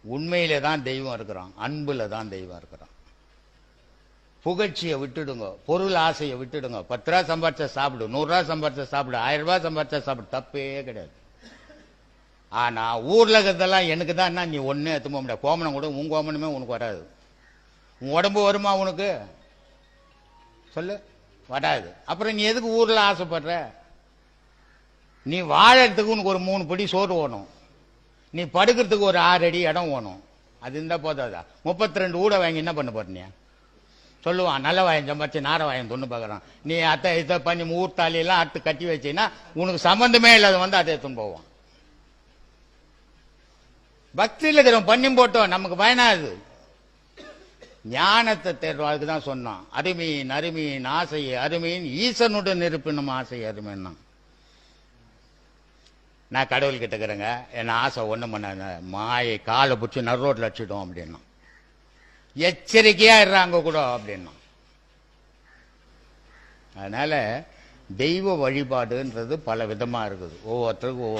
உண்மையிலே தான் தெய்வம் இருக்கிறான், அன்புல தான் தெய்வம் இருக்கிறான். புகழ்ச்சியை விட்டுடுங்க, பொருள் ஆசையை விட்டுடுங்க. 10 ரூபா சம்பாரிச்சா சாப்பிடு, 100 ரூபா சம்பாரிச்சா சாப்பிடு, 1000 ரூபாய் சம்பாரிச்சா சாப்பிடு, தப்பே கிடையாது. ஆனா ஊர்ல இருக்கிறதெல்லாம் எனக்கு தான், நீ ஒன்னே எடுத்து போக முடியாது. கோமனம் கூட உன் கோமனமே உனக்கு வராது. உன் உடம்பு வருமா உனக்கு? சொல்லு, வராது. அப்புறம் நீ எதுக்கு ஊர்ல ஆசைப்படுற? நீ வாழறதுக்கு உனக்கு ஒரு 3 படி சோறு வேணும், நீ படுக்கிறதுக்கு ஒரு 6 அடி இடம் வேணும். அது இருந்தா போதாதா? 32 ஊட வாங்கி என்ன பண்ண போற? நீ சொல்லுவான் நல்ல வாயம் சம்பாரிச்சு நார வாயம் தொண்ணு பார்க்கறான். நீ அத்தை இதை பண்ணி ஊர்த்தாலியெல்லாம் அறுத்து கட்டி வச்சீங்கன்னா உனக்கு சம்பந்தமே இல்லாத வந்து அதை எடுத்துன்னு போவான். பக்தியில் இருக்கிறவன் பண்ணி போட்டோம், நமக்கு பயனாது. ஞானத்தை தேர்வாளுக்கு தான் சொன்னான். அருமையின் அருமையின் ஆசை அருமையின் ஈசனுடன் இருப்பினும் ஆசை அருமைன்னா. நான் கடவுள் கிட்ட இருக்கிறேங்க, என் ஆசை ஒண்ணும் பண்ணாங்க, மாயை காலை பிடிச்சி நடு ரோட்ல அடிச்சிட்டோம் அப்படின்னா, எச்சரிக்கையா இருறாங்க கூட அப்படின்னா. அதனால தெய்வ வழிபாடுன்றது பல விதமா இருக்குது, ஒவ்வொருத்தருக்கும் ஒவ்வொரு